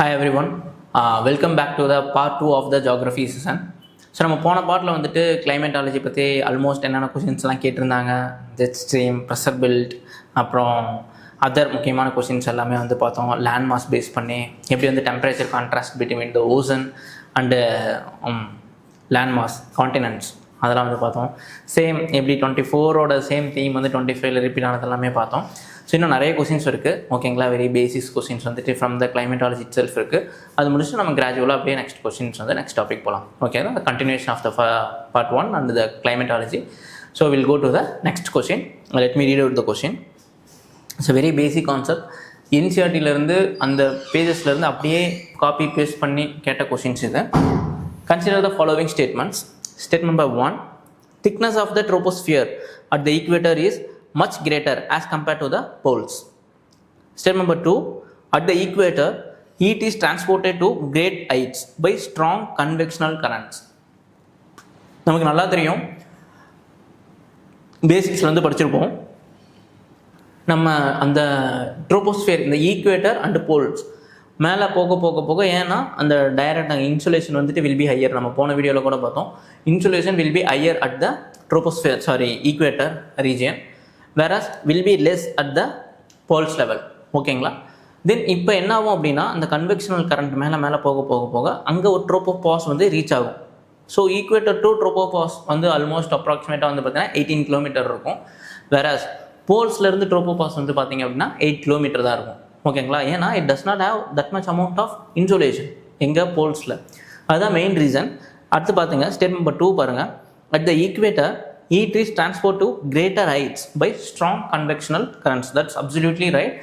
Hi everyone, welcome back to the part 2 of the geography season. So நம்ம போன பாட்டில் வந்துட்டு climatology பற்றி almost என்னென்ன கொஷின்ஸ்லாம் கேட்டிருந்தாங்க, ஜெட் ஸ்ட்ரீம், ப்ரெஷர் பில்ட், அப்புறம் அதர் முக்கியமான கொஷின்ஸ் எல்லாமே வந்து பார்த்தோம். லேண்ட் மாஸ் பேஸ் பண்ணி எப்படி வந்து temperature contrast between the ocean and land mass continents அதெல்லாம் வந்து பார்த்தோம். சேம் எப்படி 24ஓட சேம் தீம் வந்து 25ல் ரிப்பீட் ஆனது எல்லாமே பார்த்தோம். ஸோ இன்னும் நிறைய கொஷின்ஸ் இருக்குது, ஓகேங்களா. வெரி பேசிக்ஸ் கொஷின்ஸ் வந்துட்டு from the climatology itself இருக்குது. அது முடிச்சு நம்ம கிராஜுவலாக அப்படியே நெக்ஸ்ட் கொஷின்ஸ் வந்து நெக்ஸ்ட் டாபிக் போகலாம், ஓகேங்களா. The continuation of the part 1 and the climatology. So will go to the next question. Let me read out the question. It's very basic concept. என்சிஆர்டிலேருந்து அந்த பேஜஸ்லேருந்து அப்படியே காப்பி பேஸ்ட் பண்ணி கேட்ட questions இது. Consider the following statements. Statement number 1, thickness of the troposphere at the equator is much greater as compared to the poles. Statement number 2, at the equator, heat is transported to great heights by strong convectional currents. நமக்கு நல்லா தெரியும், பேசிக்ஸ்ல வந்து படிச்சிருப்போம். நம்ம அந்த troposphere, இந்த equator and poles மேலே போக போக போக, ஏன்னா அந்த டைரக்ட் இன்சுலேஷன் வந்துட்டு வில் பி ஹையர். நம்ம போன வீடியோவில் கூட பார்த்தோம், insulation will be higher at the troposphere equator region, whereas will be less at the poles level, ஓகேங்களா. தென் இப்போ என்ன ஆகும் அப்படின்னா, அந்த கன்வெக்ஷனல் கரண்ட் மேலே மேலே போக போக போக அங்கே ஒரு ட்ரோபோபாஸ் வந்து ரீச் ஆகும். ஸோ ஈக்குவேட்டர் டு ட்ரோபோபாஸ் வந்து ஆல்மோஸ்ட் அப்ராக்சிமேட்டாக வந்து பார்த்தீங்கன்னா 18 கிலோமீட்டர் இருக்கும். வேரஸ் போல்ஸ்லேருந்து ட்ரோபோபாஸ் வந்து பார்த்தீங்க அப்படின்னா 8 கிலோமீட்டர் தான் இருக்கும், ஓகேங்களா. ஏன்னா it does not have that much amount of insulation எங்கே போல்ஸில். அதுதான் மெயின் ரீசன். அடுத்து பார்த்துங்க, ஸ்டெப் நம்பர் 2 பாருங்கள். At the equator heat is transport to greater heights by strong convectional currents. That's absolutely right.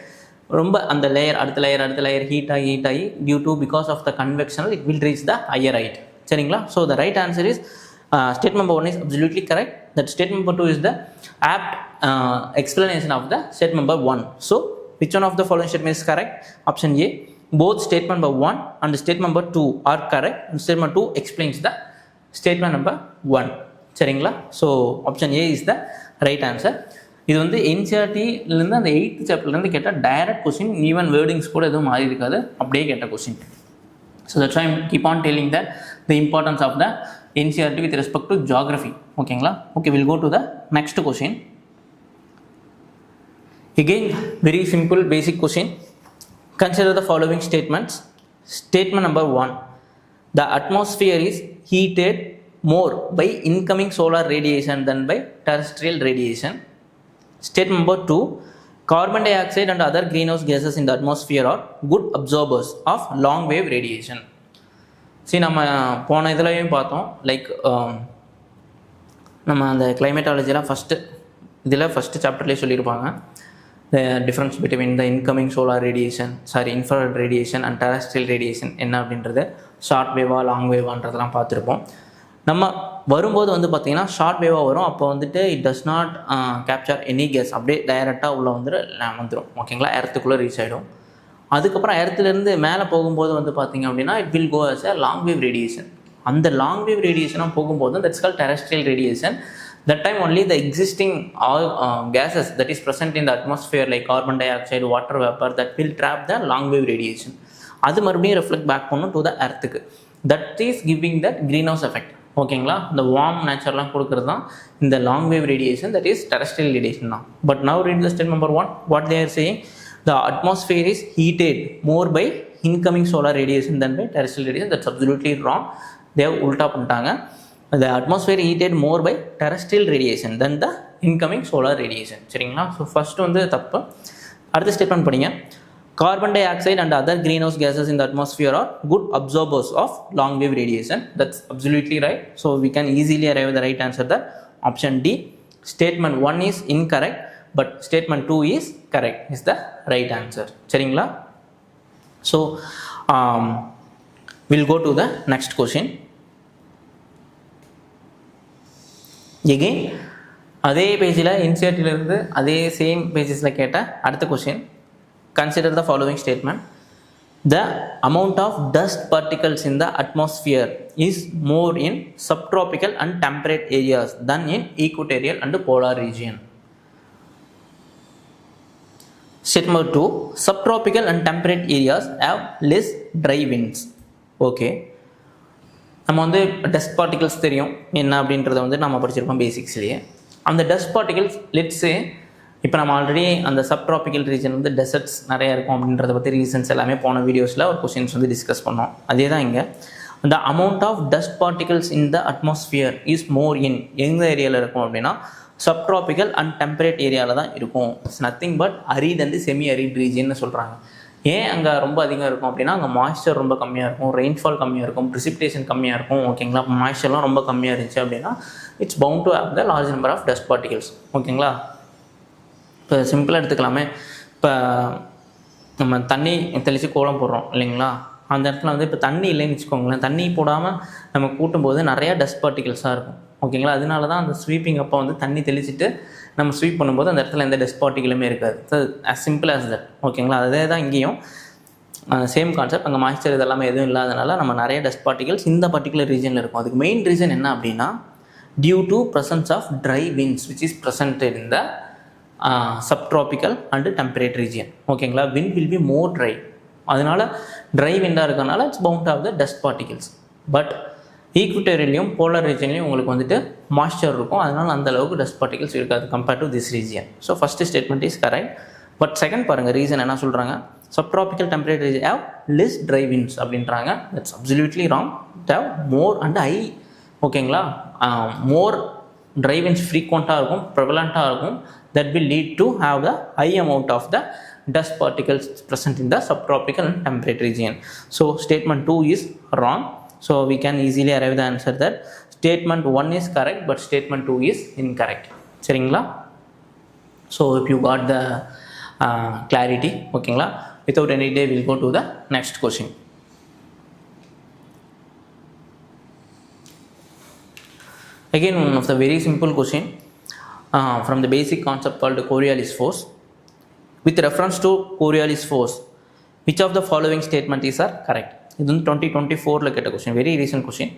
ரொம்ப அந்த லேயர் அடுத்த லேயர் ஹீட் ஆகி due to because of the convectional it will reach the higher height, சரிங்களா. So the right answer is statement number 1 is absolutely correct. That statement number 2 is the apt explanation of the statement number 1. So which one of the following statement is correct? Option A, both statement number 1 and statement number 2 are correct, and statement 2 explains the statement number 1, சரிங்களா. So option A is the right answer. இது வந்து என்சிஆர்டிலேருந்து அந்த 8th சாப்டர்லேருந்து கேட்டால் direct question, even wordings கூட எதுவும் மாறி இருக்காது, அப்படியே கேட்ட question. So that's I keep on telling that the importance of the NCERT with respect to geography, ஓகேங்களா. Okay, will go to the next question. Again, very simple basic question. Consider the following statements. Statement number 1, the atmosphere is heated more by incoming solar radiation than by terrestrial radiation. Statement number 2, carbon dioxide and other greenhouse gases in the atmosphere are good absorbers of long wave radiation. See, நம்ம போன இதுலையும் பார்த்தோம், like நம்ம அந்த கிளைமேட்டாலஜிலாம் first சாப்டர்லேயே சொல்லியிருப்பாங்க. The difference between the incoming solar radiation, infrared radiation and terrestrial radiation என்ன அப்படின்றது, short வேவா long வேவான்றதெல்லாம் பார்த்துருப்போம். நம்ம வரும்போது வந்து பார்த்திங்கன்னா ஷார்ட் வேவாக வரும். அப்போ வந்துட்டு it does not capture any gas, அப்படியே டைரெக்டாக உள்ளே வந்துடும், ஓகேங்களா. எர்த்துக்குள்ளே ரீச் ஆகிடும். அதுக்கப்புறம் எர்த்துலேருந்து மேலே போகும்போது வந்து பார்த்திங்க அப்படின்னா it will go as a long wave radiation. அந்த லாங் வேவ் ரேடியேஷனாக போகும்போது that's called terrestrial radiation. That time only the existing all gases that is present in the atmosphere like carbon dioxide, water vapor, that will trap the long wave radiation. அது மறுபடியும் reflect back பண்ணும் to the earthக்கு. That is giving that greenhouse effect, ஓகேங்களா. இந்த warm நேச்சர்லாம் கொடுக்குறது தான் இந்த long wave radiation, that is terrestrial radiation தான். But now read the statement number 1. What they are saying, the atmosphere is heated more by incoming solar radiation than by terrestrial radiation. That's absolutely wrong. They have உல்டா பண்ணிட்டாங்க. The atmosphere heated more by terrestrial radiation than the incoming solar radiation, சரிங்களா. So first வந்து தப்பு. அடுத்த statement படிங்க. Carbon dioxide and other greenhouse gases in the atmosphere are good absorbers of long wave radiation. That's absolutely right. So we can easily arrive at the right answer. That option D, statement 1 is incorrect, but statement 2 is correct, is the right answer, சரிங்களா. So we'll go to the next question. Again அதே பேஜில் என்சிஆர்டியிலிருந்து அதே same பேஜஸில் கேட்ட அடுத்த question. Consider the following statement. The amount of dust particles in the atmosphere is more in subtropical and temperate areas than in equatorial and polar region. Statement number 2, subtropical and temperate areas have less dry winds. Okay, நம்ம வந்து dust particles தெரியும் என்ன அப்படின்றத வந்து நம்ம படிச்சிருப்போம் பேசிக்ஸ்லேயே. அந்த dust particles let's say இப்போ நம்ம ஆல்ரெடி அந்த சப்ட்ராபிக்கல் ரீஜன் வந்து டெசர்ட்ஸ் நிறையா இருக்கும் அப்படின்றத பற்றி ரீசன்ஸ் எல்லாமே போன வீடியோஸில் ஒரு கொஸ்டின்ஸ் வந்து டிஸ்கஸ் பண்ணோம். அதே தான் இங்கே the amount of dust particles in the atmosphere is more in எந்த ஏரியாவில் இருக்கும் அப்படின்னா சப்ட்ராபிக்கல் அண்ட் டெம்பரேட் ஏரியாவில் தான் இருக்கும். It's nothing but arid and semi arid ரீஜன்னு சொல்கிறாங்க. ஏன் அங்கே ரொம்ப அதிகம் இருக்கும் அப்படின்னா அங்கே மாய்ஸ்சர் ரொம்ப கம்மியாக இருக்கும், ரெயின்ஃபால் கம்மியாக இருக்கும், ப்ரிசிபிடேஷன் கம்மியாக இருக்கும். ஓகேங்களா, மாய்ஸ்சர்லாம் ரொம்ப கம்மியாக இருந்துச்சு அப்படின்னா it's bound to have the large number of dust particles. ஓகேங்களா, இப்போ சிம்பிளாக எடுத்துக்கலாமே. இப்போ நம்ம தண்ணி தெளித்து கோலம் போடுறோம் இல்லைங்களா, அந்த இடத்துல வந்து இப்போ தண்ணி இல்லைன்னு வச்சுக்கோங்களேன், தண்ணி போடாமல் நம்ம கூட்டும்போது நிறையா டஸ்ட் பார்ட்டிகல்ஸாக இருக்கும். ஓகேங்களா, அதனால தான் அந்த ஸ்வீப்பிங் அப்போ வந்து தண்ணி தெளிச்சுட்டு நம்ம ஸ்வீப் பண்ணும்போது அந்த இடத்துல எந்த டஸ்ட் பார்ட்டிகளுமே இருக்காது. So as simple as that. ஓகேங்களா, அதே தான் இங்கேயும் சேம் கான்செப்ட். அங்கே மாய்ஸ்சர் இதெல்லாமே எதுவும் இல்லாதனால நம்ம நிறைய டஸ்ட் பார்ட்டிகல்ஸ் இந்த பர்டிகுலர் ரீஜனில் இருக்கும். அதுக்கு மெயின் ரீசன் என்ன அப்படின்னா due to presence of dry winds which is presented in the subtropical and temperate region. ஓகேங்களா, wind will be more dry. அதனால் ட்ரை விண்டாக இருக்கனால it's bound of the dust particles. But ஈக்விட்டோரியலையும் போலர் ரீஜன்லையும் உங்களுக்கு வந்துட்டு மாய்ஸ்சர் இருக்கும், அதனால் அந்த அளவுக்கு டஸ்ட் பார்ட்டிகல்ஸ் இருக்காது compared to this region. So first statement is correct. But second பாருங்கள், ரீசன் என்ன சொல்கிறாங்க, subtropical temperate region have less dry winds அப்படின்றாங்க. That's absolutely wrong. It have more and high. ஓகேங்களா, மோர் ட்ரை விண்ட்ஸ் ஃப்ரீக்வெண்ட்டாக இருக்கும், ப்ரெவலண்ட்டாக இருக்கும். that will lead to have the high amount of the dust particles present in the subtropical and temperate region. So statement 2 is wrong. So we can easily arrive the answer that statement 1 is correct but statement 2 is incorrect. சரிங்களா? So if you got the clarity, ஓகேங்களா, without any delay we'll go to the next question. Again, one of the very simple question from the basic concept called Coriolis force. With reference to Coriolis force, which of the following statement is correct? This is 2024 கேட்ட question, very recent question.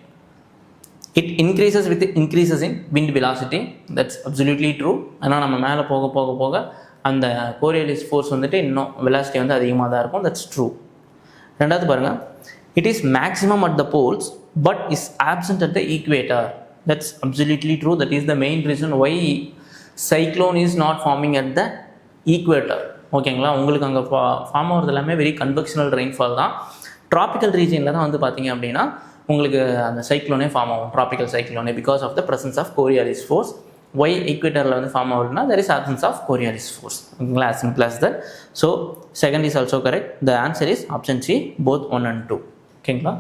It increases with increases in wind velocity. That's absolutely true. ஆனால் நம்ம மேலே போக போக போக அந்த Coriolis force வந்துட்டு இன்னும் velocity வந்து அதிகமாக தான் இருக்கும். That's true. ரெண்டாவது பாருங்கள், it is maximum at the poles but is absent at the equator. That's absolutely true. That is the main reason why cyclone is not forming at the equator. ஓகேங்களா, உங்களுக்கு அங்கே form ஆகிறது எல்லாமே very convectional rainfall தான். Tropical ரீஜனில் தான் வந்து பார்த்தீங்க அப்படின்னா உங்களுக்கு அந்த சைக்ளோனே ஃபார்ம் ஆகும், ட்ராபிக்கல் சைக்ளோனே, because of the presence of Coriolis force. Why ஈக்வேட்டரில் வந்து ஃபார்ம் ஆகுதுன்னா there is absence of Coriolis force. ஓகேங்களா, as simple as that. So second is also correct. The answer is option C, both 1 and 2. ஓகேங்களா,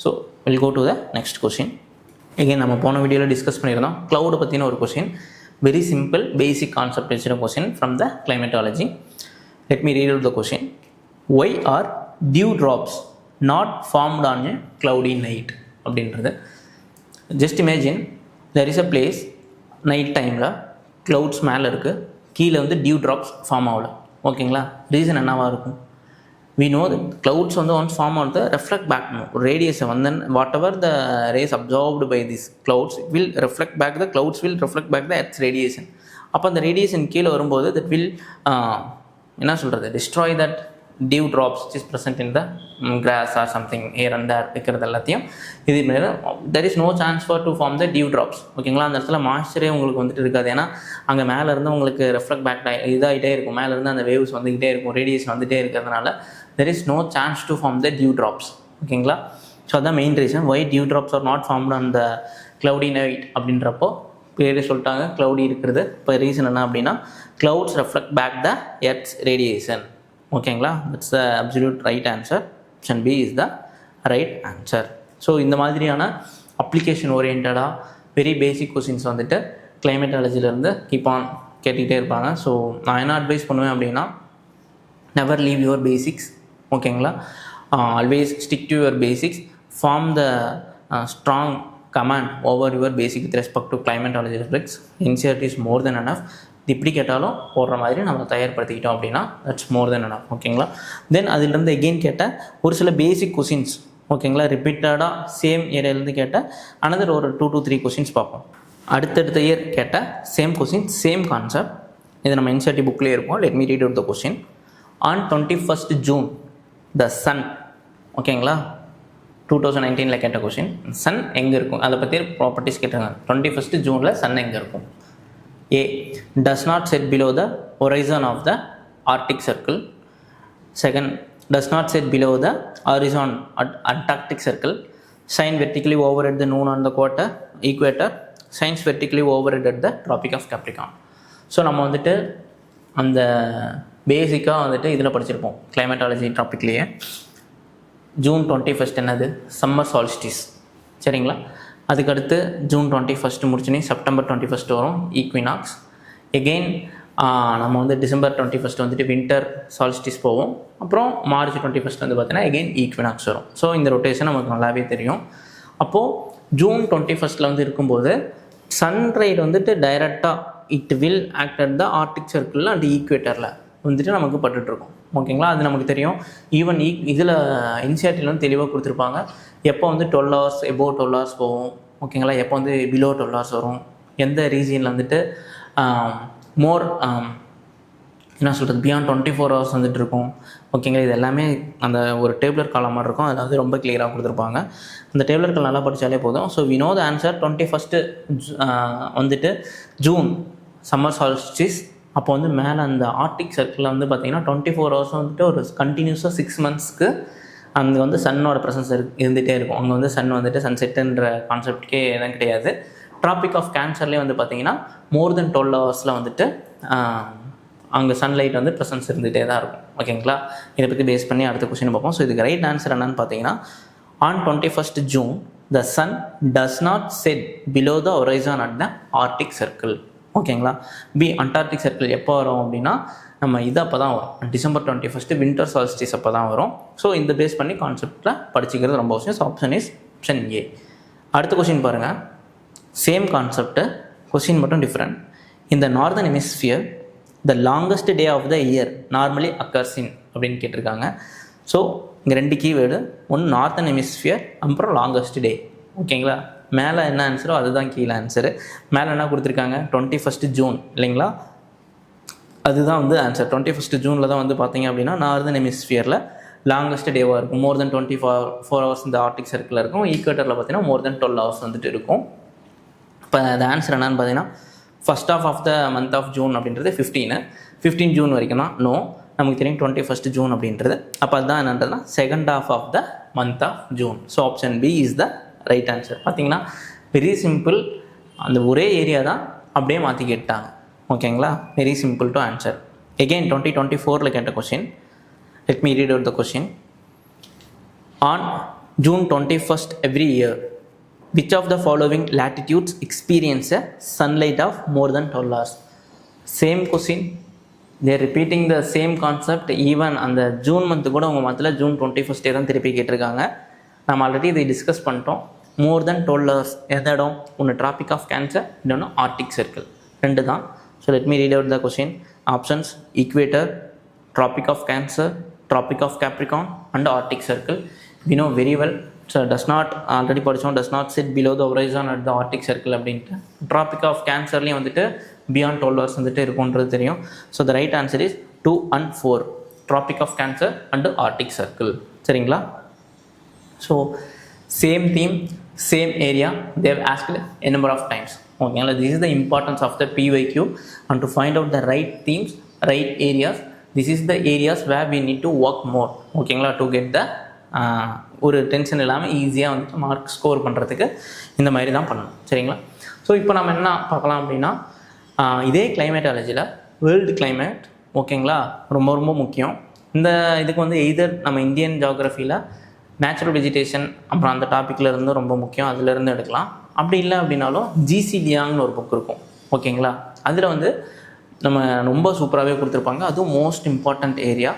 so will go to the next question. Again நம்ம போன வீடியோவில் discuss பண்ணியிருந்தோம் க்ளவுடை பற்றின ஒரு question. Very simple basic concept வச்சுருக்க question from the climatology. Let me read out the question. Why are dew drops not formed on a cloudy night அப்படின்றது. Just imagine there is a place, night டைமில் clouds மேலே இருக்குது, கீழே வந்து due drops form ஆகலை. ஓகேங்களா, reason என்னவாக இருக்கும்? We know that clouds on the once form out the reflect back radiation, and then whatever the rays absorbed by these clouds will reflect back, the clouds will reflect back the earth's radiation. Upon the radiation கீழே வரும்போது that will என்ன சொல்கிறது, destroy that dew drops which is present in the grass or something here and there இருக்கிறது எல்லாத்தையும். இது there is no chance for to form the dew drops. ஓகேங்களா, அந்த இடத்துல மாய்ஸ்சரே உங்களுக்கு வந்துட்டு இருக்காது. ஏன்னா அங்கே மேலேருந்து உங்களுக்கு ரெஃப்ளெக்ட் பேக் இதாகிட்டே இருக்கும், மேலேருந்து அந்த வேவ்ஸ் வந்துக்கிட்டே இருக்கும், ரேடியேஷன் வந்துகிட்டே இருக்கிறதுனால there is no chance to form the dew drops. ஓகேங்களா, ஸோ அதான் main reason why dew drops are not formed on the cloudy night. அப்படின்றப்போ பேரே சொல்லிட்டாங்க cloudy இருக்கிறது. இப்போ ரீசன் என்ன அப்படின்னா clouds reflect back the earth's radiation. ஓகேங்களா, that's the absolute right answer. Option B is the right answer. So இந்த மாதிரியான அப்ளிகேஷன் ஓரியன்டாக வெரி பேசிக் கொஸ்டின்ஸ் வந்துட்டு கிளைமேட்டாலஜிலேருந்து கீப் ஆன் கேட்டுக்கிட்டே இருப்பாங்க. ஸோ நான் என்ன அட்வைஸ் பண்ணுவேன் அப்படின்னா, நெவர் லீவ் யுவர் பேசிக்ஸ். ஓகேங்களா, always stick to your basics, form the strong command over your basic with respect to climatology reflex. NCERT is more than enough. இப்படி கேட்டாலும் போடுற மாதிரி நம்ம தயார்படுத்திக்கிட்டோம் அப்படின்னா தட்ஸ் மோர் தென் எனஃப். ஓகேங்களா, தென் அதிலிருந்து எகெயின் கேட்ட ஒரு சில பேசிக் கொஸ்டின்ஸ், ஓகேங்களா, ரிப்பீட்டடாக சேம் ஏரியாவிலேருந்து கேட்ட அனதர் ஒரு 2 to 3 கொஸ்டின்ஸ் பார்ப்போம். அடுத்தடுத்த இயர் கேட்ட சேம் கொஸ்டின், சேம் கான்செப்ட். இது நம்ம என்சிஆர்டி புக்லேயே இருக்கும். Let me read out the question. On 21st June the sun, ஓகேங்களா, 2019 கேட்ட கொஷின், சன் எங்கே இருக்கும் அதை பற்றி ப்ராப்பர்ட்டிஸ் கேட்டாங்க. 21st June சன் எங்கே இருக்கும்? A. Does not set below the horizon of the Arctic Circle. Second, does not set below the horizon at Antarctic Circle. Shine vertically overhead the noon on the equator. Shines vertically overhead at the Tropic of Capricorn. So நம்ம வந்துட்டு அந்த பேசிக்காக வந்துட்டு இதில் படிச்சிருப்போம் climatology டாப்பிக்லேயே. June 21 என்னது? Summer solstice, சரிங்களா. அதுக்கடுத்து June 21 முடிச்சுனே September 21 வரும் ஈக்வினாக்ஸ். எகெயின் நம்ம வந்து December 21 வந்துட்டு வின்டர் சால்ஸ்டிஸ் போவோம். அப்புறம் March 21 வந்து பார்த்தீங்கன்னா எகெயின் ஈக்வினாக்ஸ் வரும். ஸோ இந்த ரொட்டேஷன் நமக்கு நல்லாவே தெரியும். அப்போது June 21 வந்து இருக்கும்போது சன்ரைட் வந்துட்டு டைரெக்டாக it will act at the Arctic சர்க்கிளில் அண்ட் ஈக்குவேட்டரில் வந்துட்டு நமக்கு பட்டுட்ருக்கோம், ஓகேங்களா. அது நமக்கு தெரியும். ஈவன் இதில் என்சிஆர்டியில் வந்து தெளிவாக கொடுத்துருப்பாங்க எப்போ வந்து 12 hours எபோவ் 12 hours போகும், ஓகேங்களா, எப்போ வந்து பிலோ 12 hours வரும், எந்த ரீஜியனில் வந்துட்டு மோர் என்ன சொல்கிறது பியாண்ட் 24 hours வந்துட்டு இருக்கும், ஓகேங்களா. இது எல்லாமே அந்த ஒரு டேபிளர் காலம் மாதிரி இருக்கும். அதில் வந்து ரொம்ப கிளியராக கொடுத்துருப்பாங்க. அந்த டேபிளர் கால் நல்லா படித்தாலே போதும். So we know the answer 21st வந்துட்டு ஜூன் சம்மர் சால்ஸ்டிஸ். அப்போ வந்து மேலே அந்த ஆர்டிக் சர்க்கிளில் வந்து பார்த்திங்கன்னா 24 hours வந்துட்டு ஒரு கண்டினியூஸாக 6 months அங்கே வந்து சன்னோட ப்ரெசன்ஸ் இருந்துகிட்டே இருக்கும். அங்கே வந்து சன் வந்துட்டு சன்செட்டுன்ற கான்செப்டுக்கே எதுவும் கிடையாது. ட்ராபிக் ஆஃப் கேன்சர்லேயே வந்து பார்த்திங்கன்னா மோர் தென் 12 hours வந்துட்டு அங்கே சன்லைட் வந்து ப்ரெசன்ஸ் இருந்துகிட்டே தான் இருக்கும், ஓகேங்களா. இதை பற்றி பேஸ் பண்ணி அடுத்த கொஸ்டின் பார்ப்போம். ஸோ இதுக்கு ரைட் ஆன்சர் என்னன்னு பார்த்தீங்கன்னா on 21st June the sun does not set below the horizon at the Arctic circle, ஓகேங்களா. பி அண்டார்டிக் சர்க்கிள் எப்போ வரும் அப்படின்னா நம்ம இது அப்போ தான் வரும் December 21 வின்டர் சால்ஸ்டிஸ் அப்போ தான் வரும். ஸோ இந்த பேஸ் பண்ணி கான்செப்டில் படிச்சுக்கிறது ரொம்ப அவசியம். So option is option A. அடுத்த கொஸ்டின் பாருங்கள், சேம் கான்செப்ட்டு, கொஸ்டின் மட்டும் டிஃப்ரெண்ட். இந்த northern hemisphere the longest day of the year normally occurs in அப்படின்னு கேட்டிருக்காங்க. ஸோ இங்கே 2 கீவேர்டு, ஒன்று நார்தர்ன் ஹெமிஸ்பியர் அப்புறம் லாங்கஸ்ட் டே, ஓகேங்களா. மேலே என்ன ஆன்சரோ அதுதான் கீழே ஆன்சரு. மேலே என்ன கொடுத்துருக்காங்க 21st June இல்லைங்களா, அதுதான் வந்து ஆன்சர். 21st June தான் வந்து பார்த்தீங்க அப்படின்னா நார்தர்ன் ஹெமிஸ்பியரில் லாங்கஸ்ட் டேவாக இருக்கும். மோர் தென் 24 hours இந்த ஆர்டிக் சர்க்கிளில் இருக்கும். ஈக்குவேட்டரில் பார்த்தீங்கன்னா மோர் தென் 12 hours வந்துட்டு இருக்கும். இப்போ அந்த ஆன்சர் என்னன்னு பார்த்தீங்கன்னா first of the month of June அப்படின்றது 15 June வரைக்கும் தான். நோ, நமக்கு தெரியும் 21st June அப்படின்றது. அப்போ அதுதான் என்னன்றதுனா second of the month of June. So option B is the right answer. பார்த்தீங்கன்னா வெரி சிம்பிள், அந்த ஒரே ஏரியா தான் அப்படியே மாற்றி கேட்டாங்க, ஓகேங்களா. Very simple to answer. Again 2024 கேட்ட question. Let me read out the question. On June 21 every year which of the following latitudes experience a sunlight of more than 12 hours? Same question, they are repeating the same concept. even அந்த June month கூட உங்கள் மந்தில் June 21 தான் திருப்பி கேட்டிருக்காங்க. நம்ம already இதை discuss பண்ணிட்டோம். மோர் தென் 12 hours எந்த இடம்? ஒன்று ட்ராபிக் ஆஃப் கேன்சர், இன்னொன்று ஆர்டிக் சர்க்கிள், 2 தான். So let me read out the question. Options equator, Tropic of Cancer, Tropic of Capricorn and Arctic Circle. we know very well. So does not already படித்தோம், does not sit below the horizon at the Arctic Circle அப்படின்ட்டு. Tropic of கேன்சர்லேயும் வந்துட்டு beyond 12 hours வந்துட்டு இருக்கும்ன்றது தெரியும். So the right answer is 2 and 4, Tropic of cancer and Arctic circle, சரிங்களா. So same theme, same area, they asked a number of times, ஓகேங்களா. This is the importance of the PYQ and to find out the right themes, right areas. this is the areas where we need to work more, ஓகேங்களா, to get the ஒரு tension இல்லாமல் ஈஸியாக வந்துட்டு mark score பண்ணுறதுக்கு இந்த மாதிரி தான் பண்ணணும், சரிங்களா. ஸோ இப்போ நம்ம என்ன பார்க்கலாம் அப்படின்னா இதே கிளைமேட்டாலஜியில் வேர்ல்டு கிளைமேட், ஓகேங்களா, ரொம்ப ரொம்ப முக்கியம். இந்த இதுக்கு வந்து எய்தர் நம்ம இந்தியன் ஜியோகிரஃபியில் நேச்சுரல் வெஜிடேஷன் அப்புறம் அந்த டாப்பிக்கில் இருந்து ரொம்ப முக்கியம், அதிலேருந்து எடுக்கலாம். அப்படி இல்லை அப்படின்னாலும் ஜிசிடியாங்னு ஒரு புக் இருக்கும், ஓகேங்களா. அதில் வந்து நம்ம ரொம்ப சூப்பராகவே கொடுத்துருப்பாங்க. அதுவும் most important area.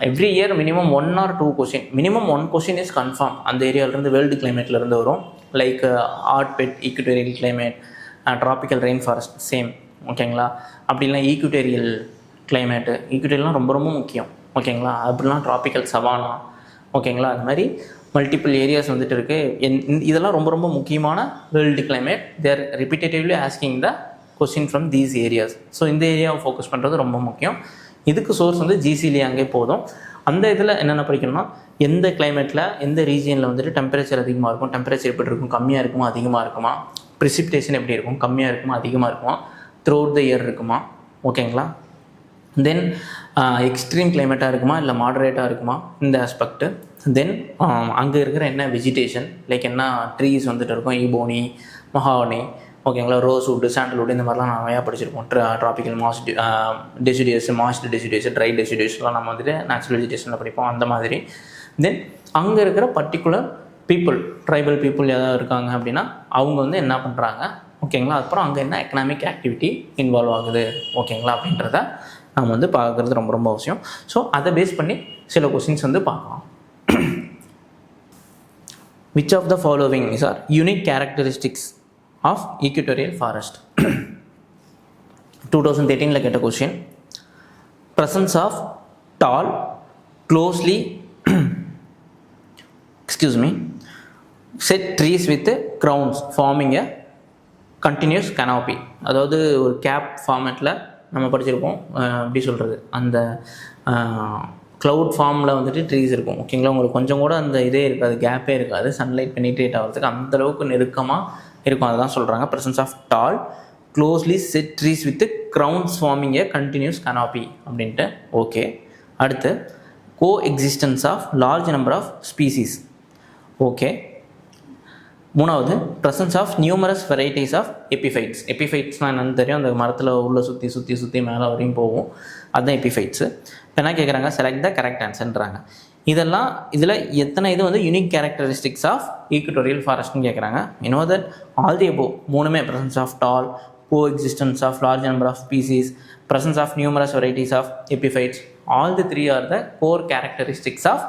Every year minimum 1 or 2 question, minimum 1 question is confirm அந்த ஏரியாவிலேருந்து, வேர்ல்டு கிளைமேட்லேருந்து வரும். லைக் ஆர்ட்பெட், equatorial climate, tropical rain forest, same, ஓகேங்களா. அப்படிலாம் ஈக்குட்டோரியல் கிளைமேட்டு, ஈக்குட்டோரியல்லாம் ரொம்ப ரொம்ப முக்கியம், ஓகேங்களா. அப்படிலாம் ட்ராபிக்கல் சவானா, ஓகேங்களா. அது மாதிரி மல்டிபிள் ஏரியாஸ் வந்துட்டு இருக்குது. இதெல்லாம் ரொம்ப ரொம்ப முக்கியமான world climate. There repetitively asking the question from these areas. So இந்த ஏரியாவை ஃபோக்கஸ் பண்ணுறது ரொம்ப முக்கியம். இதுக்கு சோர்ஸ் வந்து ஜிசிலே அங்கே போதும். அந்த இதில் என்னென்ன படிக்கணும்னா எந்த கிளைமேட்டில் எந்த ரீஜியனில் வந்துட்டு டெம்பரேச்சர் அதிகமாக இருக்கும், டெம்பரேச்சர் எப்படி இருக்கும், கம்மியாக இருக்குமா அதிகமாக இருக்குமா, ப்ரிசிபிடேஷன் எப்படி இருக்கும், கம்மியாக இருக்குமா அதிகமாக இருக்குமா, த்ரூ அவுட் த இயர் இருக்குமா, ஓகேங்களா. தென் எக்ஸ்ட்ரீம் கிளைமேட்டாக இருக்குமா இல்லை மாடரேட்டாக இருக்குமா, இந்த ஆஸ்பெக்ட்டு. தென் அங்கே இருக்கிற என்ன வெஜிடேஷன், லைக் என்ன ட்ரீஸ் வந்துட்டு இருக்கும், ஈபோனி, மஹாவனி, ஓகேங்களா, ரோஸ்வுட், சாண்டல்வுட், இந்த மாதிரிலாம் நிறையா படிச்சிருப்போம். Tropical deciduous, moist deciduous, dry டெசிடியஸ்லாம் நம்ம வந்துட்டு நேச்சுரல் வெஜிடேஷனில் படிப்போம், அந்த மாதிரி. தென் அங்கே இருக்கிற பர்டிகுலர் பீப்புள், ட்ரைபல் பீப்புள் ஏதாவது இருக்காங்க அப்படின்னா அவங்க வந்து என்ன பண்ணுறாங்க, ஓகேங்களா. அப்புறம் அங்கே என்ன எக்கனாமிக் ஆக்டிவிட்டி இன்வால்வ் ஆகுது, ஓகேங்களா, அப்படின்றத நம்ம வந்து பார்க்குறது ரொம்ப ரொம்ப அவசியம். ஸோ அதை பேஸ் பண்ணி சில கொஸ்டின்ஸ் வந்து பார்க்கலாம். Which of the following is are unique characteristics of equatorial forest? 2013 கேட்ட question. Presence of tall, closely set trees with crowns forming a continuous canopy. அதாவது ஒரு கேப் ஃபார்மேட்டில் நம்ம படிச்சிருப்போம். எப்படி சொல்கிறது, அந்த க்ளவுட் ஃபார்மில் வந்துட்டு ட்ரீஸ் இருக்கும், ஓகேங்களா. உங்களுக்கு கொஞ்சம் கூட அந்த இதே இருக்காது, கேப்பே இருக்காது, சன்லைட் பெனிட்ரேட் ஆகிறதுக்கு அந்தளவுக்கு நெருக்கமாக இருக்கும். அதுதான் சொல்கிறாங்க presence of tall closely set trees with crowns forming a continuous canopy அப்படின்ட்டு. ஓகே, அடுத்து coexistence of large number of species. Okay, மூணாவது presence of numerous varieties of epiphytes. எபிஃபைட்ஸ்னால் என்னென்னு தெரியும், அந்த மரத்தில் உள்ள சுற்றி மேலே வரையும் போகும், அதுதான் எபிஃபைட்ஸு. இப்போ என்ன கேட்குறாங்க, செலக்ட் த கரெக்ட் ஆன்சர்ன்றாங்க. இதெல்லாம் இதில் எத்தனை இது வந்து யூனிக் கேரக்டரிஸ்டிக்ஸ் ஆஃப் ஈக்குவட்டோரியல் ஃபாரஸ்ட்னு கேட்குறாங்க. You know that all the above மூணுமே, presence of tall, coexistence of large number of species, presence of numerous varieties of epiphytes, all the three are the core characteristics of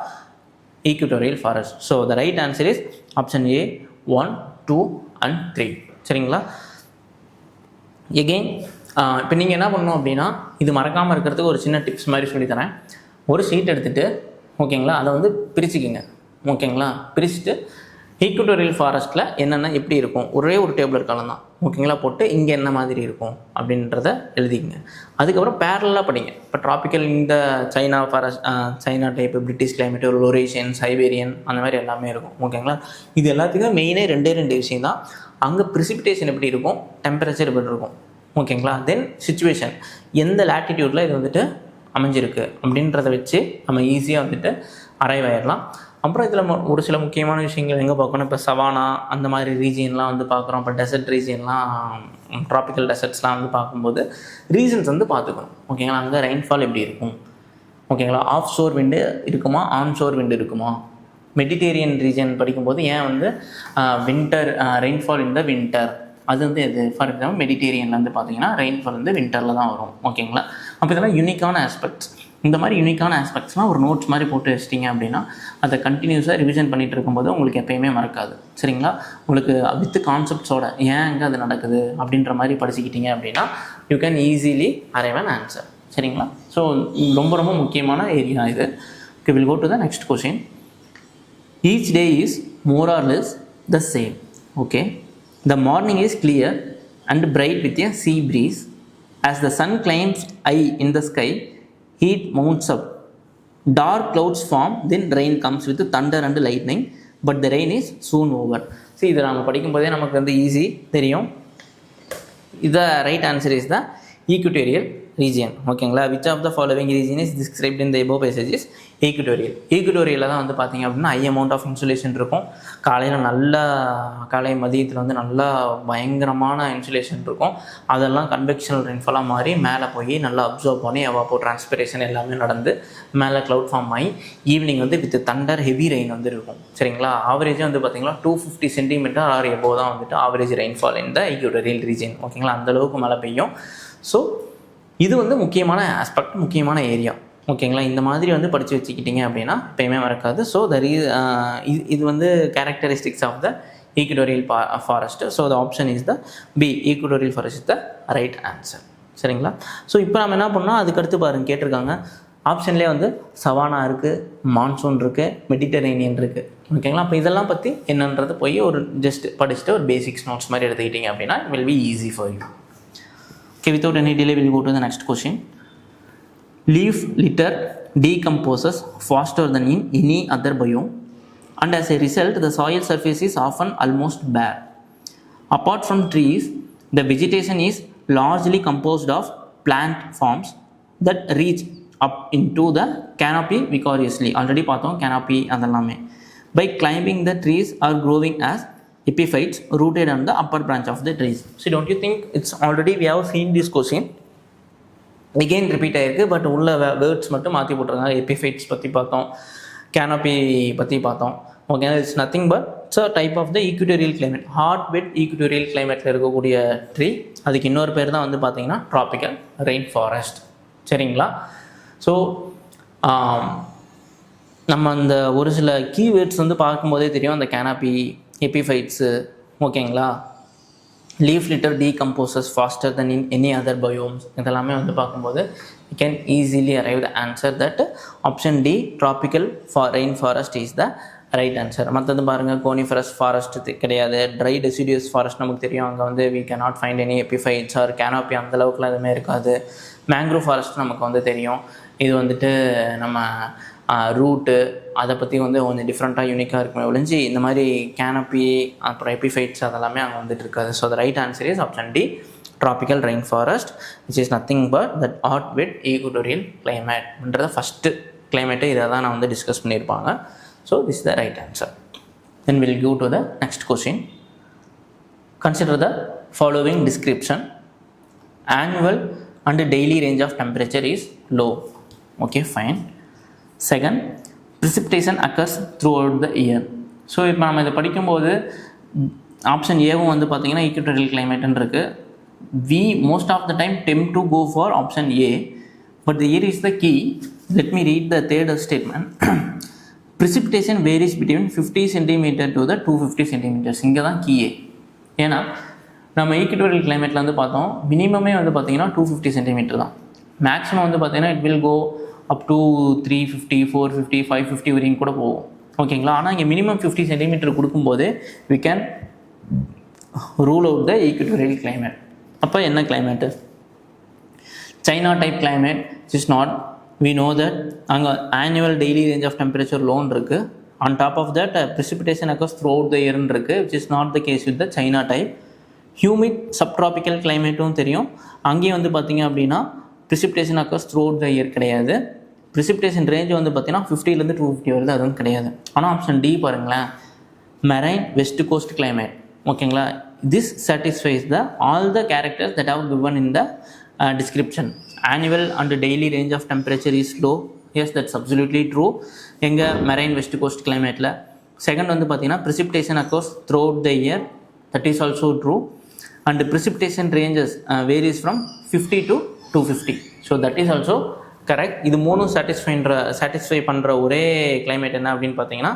equatorial forest. So the right answer is option A, 1, 2 and 3. சரிங்களா. Again இப்போ நீங்கள் என்ன பண்ணணும் அப்படின்னா, இது மறக்காமல் இருக்கிறதுக்கு ஒரு சின்ன டிப்ஸ் மாதிரி சொல்லித்தரேன். ஒரு ஷீட் எடுத்துகிட்டு, ஓகேங்களா, அதை வந்து பிரிச்சுக்கிங்க, ஓகேங்களா. பிரிச்சுட்டு ஈக்குவட்டோரியல் ஃபாரஸ்ட்டில் என்னென்ன எப்படி இருக்கும், ஒரே ஒரு டேபிள் காலம் தான், ஓகேங்களா, போட்டு இங்கே என்ன மாதிரி இருக்கும் அப்படின்றத எழுதிக்கங்க. அதுக்கப்புறம் பேரலாக படிங்க. இப்போ ட்ராபிக்கல் இந்த China forest, China type, British climate, Laurentian, Siberian, அந்த மாதிரி எல்லாமே இருக்கும், ஓகேங்களா. இது எல்லாத்துக்கும் மெயினே ரெண்டே விஷயம் தான். அங்கே ப்ரிசிபிடேஷன் எப்படி இருக்கும், டெம்பரேச்சர் எப்படி இருக்கும், ஓகேங்களா. தென் சிச்சுவேஷன், எந்த லேட்டிடியூடில் இது வந்துட்டு அமைஞ்சிருக்கு அப்படின்றத வச்சு நம்ம ஈஸியாக வந்துட்டு அரைவ் ஆயிடலாம். அப்புறம் இதில் ஒரு சில முக்கியமான விஷயங்கள் எங்கே பார்க்கணும், இப்போ சவானா அந்த மாதிரி ரீஜியன்லாம் வந்து பார்க்குறோம். இப்போ டெசர்ட் ரீஜியன்லாம், ட்ராபிக்கல் டெசர்ட்ஸ்லாம் வந்து பார்க்கும்போது ரீசன்ஸ் வந்து பார்த்துக்கணும், ஓகேங்களா. அங்கே ரெயின்ஃபால் எப்படி இருக்கும், ஓகேங்களா. ஆஃப் ஷோர் விண்டு இருக்குமா, ஆன் ஷோர் விண்டு இருக்குமா. மெடிடேரியன் ரீஜன் படிக்கும்போது ஏன் வந்து வின்டர், ரெயின்ஃபால் இன் த வின்டர், அது வந்து இது ஃபார் எக்ஸாம்பிள் மெடிடேரியனில் வந்து பார்த்தீங்கன்னா ரெயின்ஃபால் வந்து வின்டரில் தான் வரும், ஓகேங்களா. அப்போ இதெல்லாம் யூனிக்கான ஆஸ்பெக்ட்ஸ். இந்த மாதிரி யூனிக்கான ஆஸ்பெக்ட்ஸ்லாம் ஒரு நோட்ஸ் மாதிரி போட்டு வச்சிட்டிங்க அப்படின்னா அதை கண்டினியூஸாக ரிவிஷன் பண்ணிகிட்டு இருக்கும்போது உங்களுக்கு எப்போயுமே மறக்காது, சரிங்களா. உங்களுக்கு வித் கான்செப்ட்ஸோட ஏன் எங்கே அது நடக்குது அப்படின்ற மாதிரி படிச்சுக்கிட்டீங்க அப்படின்னா you can easily arrive an answer, சரிங்களா. ஸோ ரொம்ப ரொம்ப முக்கியமான ஏரியா இது. Okay, will go to the next question. Each day is more or less the same. Okay, the morning is clear and bright with a sea breeze. As the sun climbs high in the sky, heat mounts up. Dark clouds form, then rain comes with thunder and lightning, but the rain is soon over. See, இதை நம்ம படிக்கும்போதே நமக்கு வந்து easy தெரியும். The right answer is the equatorial region, ஓகேங்களா. which of the following region is described in the above passages? Equatorial. ஈக்குவட்டோரியலில் தான் வந்து பார்த்திங்க அப்படின்னா ஹை அமௌண்ட் ஆஃப் இன்சுலேஷன் இருக்கும். காலையில் நல்லா மதியத்தில் வந்து நல்லா பயங்கரமான இன்சுலேஷன் இருக்கும். அதெல்லாம் கன்வெக்ஷனல் ரெயின்ஃபாலாக மாறி மேலே போய் நல்லா அப்சர்வ் பண்ணி எவாப்போ டிரான்ஸ்பிரேஷன் எல்லாமே நடந்து மேலே க்ளவுட் ஃபார்ம் ஆகி ஈவினிங் வந்து வித் தண்டர் ஹெவி ரெயின் வந்து இருக்கும், சரிங்களா. ஆவரேஜாக வந்து பார்த்திங்கன்னா 250 சென்டிமீட்டர் ஆர் எபோவ் தான் வந்துட்டு ஆவரேஜ் ரெயின்ஃபால் இந்த ஈக்குவட்டோரியல் ரீஜன், ஓகேங்களா. அந்தளவுக்கு மழை பெய்யும். ஸோ இது வந்து முக்கியமான ஆஸ்பெக்ட், முக்கியமான ஏரியா, ஓகேங்களா. இந்த மாதிரி வந்து படித்து வச்சுக்கிட்டிங்க அப்படின்னா எப்பயுமே மறக்காது. ஸோ இது வந்து characteristics of the equatorial forest. So the option is the B, equatorial forest is the right answer, சரிங்களா. ஸோ இப்போ நம்ம என்ன பண்ணோம், அதுக்கடுத்து பாருங்கள் கேட்டிருக்காங்க. ஆப்ஷன்லேயே வந்து சவானா இருக்குது, மான்சூன் இருக்குது, மெடிட்டரேனியன் இருக்குது, ஓகேங்களா. அப்போ இதெல்லாம் பற்றி என்னன்றது போய் ஒரு ஜஸ்ட் படிச்சுட்டு ஒரு பேசிக்ஸ் நோட்ஸ் மாதிரி எடுத்துக்கிட்டிங்க அப்படின்னா will be easy for you. Okay, without any delay, we will go to the next question. Leaf litter decomposes faster than in any other biome, and as a result, the soil surface is often almost bare. Apart from trees, the vegetation is largely composed of plant forms that reach up into the canopy vicariously. Already பார்த்தோம் canopy அதெல்லாமே. By climbing the trees or growing as epiphytes rooted on the upper branch of the trees. So don't you think it's already we have seen this question? Again repeat ஆயிருக்கு, but உள்ள words மட்டும் மாற்றி போட்டிருக்காங்க. Epiphytes பற்றி பார்த்தோம், canopy பற்றி பார்த்தோம். Okay, it's nothing but it's a type of the equatorial climate. Hot wet equatorial கிளைமேட்டில் இருக்கக்கூடிய ட்ரீ. அதுக்கு இன்னொரு பேர் தான் வந்து பார்த்தீங்கன்னா ட்ராபிக்கல் ரெயின் ஃபாரஸ்ட். சரிங்களா? ஸோ நம்ம அந்த ஒரு சில கீவேர்ட்ஸ் வந்து பார்க்கும்போதே தெரியும், அந்த கேனோபி, எபிஃபைட்ஸு, ஓகேங்களா, leaf litter decomposes faster than in any other biomes, இதெல்லாமே வந்து பார்க்கும்போது you can easily arrive the answer that option D tropical rain forest is the right answer. மற்றது பாருங்கள், கோனிஃபரஸ் ஃபாரஸ்ட் கிடையாது, ட்ரை டெசிடியஸ் ஃபாரஸ்ட் நமக்கு தெரியும், அங்கே வந்து we can not find any epiphytes or canopy அந்தளவுக்குலாம் எதுவுமே இருக்காது. மேங்க்ரோவ் ஃபாரஸ்ட் நமக்கு வந்து தெரியும், இது வந்துட்டு நம்ம ரூட்டு அதை பற்றி வந்து கொஞ்சம் டிஃப்ரெண்ட்டாக யூனிக்காக இருக்குமே ஒழிஞ்சு இந்த மாதிரி கேனப்பி அப்புறம் எபிஃபைட்ஸ் அதெல்லாமே அங்கே வந்துட்டு இருக்காது. So the right answer is option D tropical rain forest, which is nothing but that hot wet equatorial கிளைமேட்ன்றத ஃபஸ்ட்டு கிளைமேட்டு இதை தான் நான் வந்து டிஸ்கஸ் பண்ணியிருப்பாங்க. So this is the right answer. Then will give to the next question. Consider the following description. Annual and daily range of temperature is low. Okay, fine. Second, precipitation occurs throughout the year. So இப்போ நம்ம இதை படிக்கும்போது option ஏவும் வந்து பார்த்தீங்கன்னா equatorial கிளைமேட்டுன்னு இருக்குது. We most of the time tend to go for option A, but the year is the key. Let me read the third statement. precipitation varies between 50 centimeter to the 250 centimeters. இங்கே தான் கீயே. ஏன்னா நம்ம equatorial கிளைமேட்டில் வந்து பார்த்தோம், மினிமமே வந்து பார்த்தீங்கன்னா 250 centimetre தான். Maximum வந்து பார்த்தீங்கன்னா it will go up to 350, 450, 550 வரைக்கும் கூட போகும். ஓகேங்களா? ஆனால் இங்கே மினிமம் 50 சென்டிமீட்டர் கொடுக்கும்போது we can rule out the equatorial climate. அப்போ என்ன climate? China type climate is not. We know that அங்கே annual daily range of temperature லோன் இருக்குது. On top of that precipitation occurs throughout the year இருக்குது, which is not the case with the China type. Humid subtropical கிளைமேட்டும் தெரியும், அங்கேயும் வந்து பார்த்திங்க அப்படின்னா precipitation occurs throughout the year கிடையாது. precipitation range வந்து பார்த்தீங்கன்னா 50லேருந்து 250 வருது, அதுவும் கிடையாது. ஆனால் ஆப்ஷன் டி பாருங்களேன், மெரைன் வெஸ்ட் கோஸ்ட் கிளைமேட். ஓகேங்களா? This satisfies the all the characters that have given in the description. Annual and daily range of temperature is low. Yes, that's absolutely true. எங்கள் marine west coast கிளைமேட்டில். Second வந்து பார்த்தீங்கன்னா precipitation occurs throughout the year. That is also true. And precipitation ranges varies from 50 to 250. So that is also correct. இது மூணும் satisfy பண்ணுற ஒரே climate என்ன அப்படின்னு பார்த்தீங்கன்னா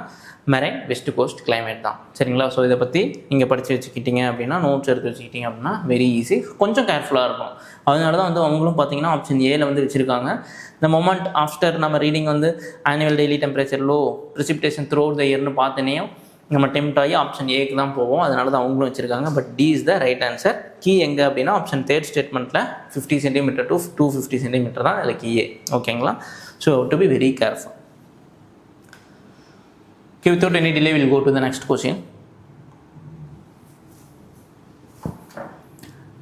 மெரைன் வெஸ்ட் கோஸ்ட் கிளைமேட் தான். சரிங்களா? ஸோ இதை பற்றி நீங்கள் படித்து வச்சுக்கிட்டீங்க அப்படின்னா, நோட்ஸ் எடுத்து வச்சுக்கிட்டீங்க அப்படின்னா வெரி ஈஸி. கொஞ்சம் கேர்ஃபுல்லாக இருக்கும். அதனால தான் வந்து அவங்களும் பார்த்தீங்கன்னா ஆப்ஷன் ஏல வந்து வச்சுருக்காங்க. இந்த மொமெண்ட் ஆஃப்டர் நம்ம ரீடிங் வந்து annual daily temperature low, precipitation throughout the yearனு பார்த்தனேயும் நம்ம டெம்ட் ஆகி ஆப்ஷன் ஏக்கு தான் போவோம். அதனால தான் அவங்களும் வச்சுருக்காங்க. But D is the right answer. Key எங்கே அப்படின்னா ஆப்ஷன் தேர்ட் ஸ்டேட்மெண்ட்டில் 50 சென்டிமீட்டர் டு 250 சென்டிமீட்டர் தான் அதில் கீயே. ஓகேங்களா? So to be very careful. Okay, without any delay, we'll go to the next question.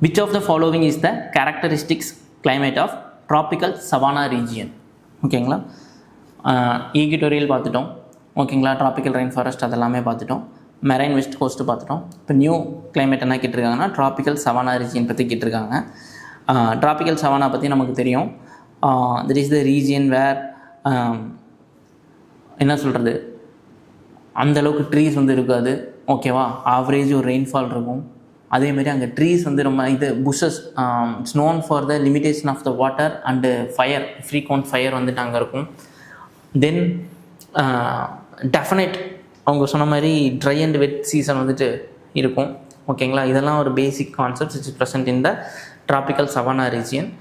Which of the following is the characteristics climate of tropical savanna region? ஓகேங்களா? Equatorial பார்த்துட்டோம். ஓகேங்களா? Tropical rain forest அதெல்லாமே பார்த்துட்டோம். Marine west ghost பார்த்துட்டோம். இப்போ new climate என்ன கேட்டிருக்காங்கன்னா tropical savanna region பற்றி கேட்டிருக்காங்க. ட்ராபிக்கல் சவானா பற்றி நமக்கு தெரியும். தட் இஸ் த ரீஜியன் வேர் என்ன சொல்கிறது, அந்தளவுக்கு ட்ரீஸ் வந்து இருக்காது. ஓகேவா? ஆவரேஜ் ஒரு ரெயின்ஃபால் இருக்கும். அதேமாதிரி அங்கே ட்ரீஸ் வந்து ரொம்ப இது bushes, it's known for the limitation of the water and fire, frequent fire வந்துட்டு அங்கே இருக்கும். தென் டெஃபினைட் அவங்க சொன்ன மாதிரி ட்ரை அண்ட் வெட் சீசன் வந்துட்டு இருக்கும். ஓகேங்களா? இதெல்லாம் ஒரு basic concepts it's present in the tropical savanna region.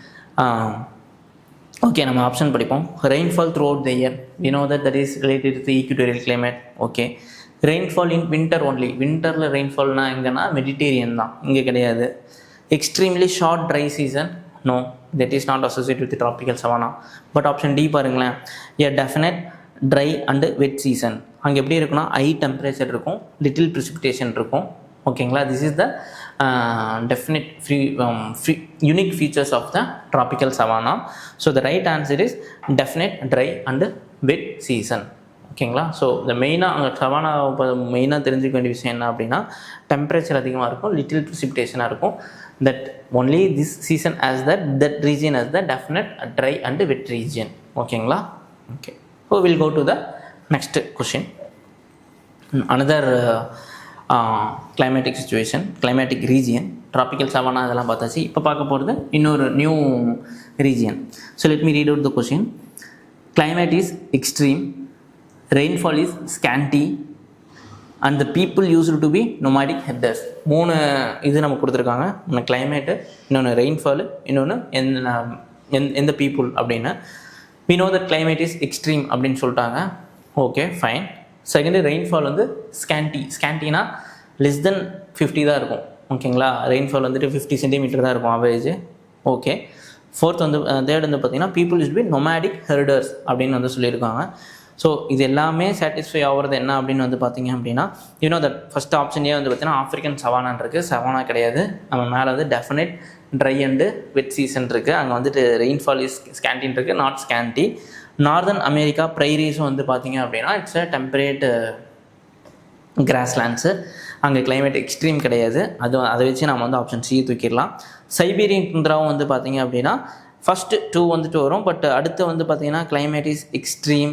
Okay, நம்ம ஆப்ஷன் படிப்போம். Rainfall throughout the year, we know that is related to equatorial climate. Okay, rainfall in winter only. வின்டரில் ரெயின்ஃபால்னால் எங்கன்னா மெடிடேரியன் தான், இங்கே கிடையாது. Extremely short dry season, no. that is not associated with the tropical savanna. But option D பாருங்களேன், a definite dry and wet season. அங்கே எப்படி இருக்குன்னா ஹை டெம்பரேச்சர் இருக்கும், லிட்டில் precipitation இருக்கும். ஓகேங்களா, this is the definite unique features of the tropical savanna. So the right answer is definite dry and wet season. ஓகேங்களா, so இந்த மெயினாக அங்கே சவானா மெயினாக தெரிஞ்சுக்க வேண்டிய விஷயம் என்ன அப்படின்னா டெம்பரேச்சர் அதிகமாக இருக்கும், லிட்டில் ப்ரிசிபிடேஷனாக இருக்கும். That only this season as that region as the definite dry and wet region. ஓகேங்களா, okay. So will go to the next question. Another climatic situation, climatic region, tropical savanna அதெல்லாம் பார்த்தாச்சு. இப்போ பார்க்க போகிறது இன்னொரு new region. So let me read out the question. Climate is extreme, rainfall is scanty, and the people used to be nomadic herders. மூணு இது நமக்கு கொடுத்துருக்காங்க. ஒன்று கிளைமேட்டு, இன்னொன்று ரெயின்ஃபாலு, இன்னொன்று எந்த பீப்புள் அப்படின்னு. we know that climate is extreme அப்படின்னு சொல்லிட்டாங்க. Okay, fine. செகண்டு ரெயின்ஃபால் வந்து ஸ்கேண்டினா லெஸ் தென் 50 தான் இருக்கும். ஓகேங்களா, ரெயின்ஃபால் வந்துட்டு 50 சென்டிமீட்டர் தான் இருக்கும் ஆவரேஜ். ஓகே. ஃபோர்த் வந்து தேர்ட் வந்து பார்த்திங்கன்னா பீப்புள் யூஸ் பி நொமேடிக் ஹெர்டர்ஸ் அப்படின்னு வந்து சொல்லியிருக்காங்க. ஸோ இது எல்லாமே சாட்டிஸ்ஃபை ஆகிறது என்ன அப்படின்னு வந்து பார்த்திங்க அப்படின்னா யூனோ தட் ஃபஸ்ட் ஆப்ஷனே வந்து பார்த்திங்கன்னா ஆஃப்ரிக்கன் சவானான் இருக்குது. சவானா கிடையாது, நம்ம மேலே வந்து definite try and wet season இருக்குது. அங்கே வந்துட்டு ரெயின்ஃபால் இஸ் ஸ்கேண்டின் இருக்குது, நாட் ஸ்கேண்டி. நார்தன் அமெரிக்கா ப்ரைரீஸும் வந்து பார்த்திங்க அப்படின்னா இட்ஸ் அ டெம்பரேட் கிராஸ்லேண்ட்ஸு, அங்கே கிளைமேட் எக்ஸ்ட்ரீம் கிடையாது. அதை வச்சு நம்ம வந்து ஆப்ஷன் சி தூக்கிடலாம். சைபீரியன் துந்திராவும் வந்து பார்த்திங்க அப்படின்னா ஃபஸ்ட்டு 2 வந்துட்டு வரும். பட் அடுத்து வந்து பார்த்திங்கன்னா climate is extreme,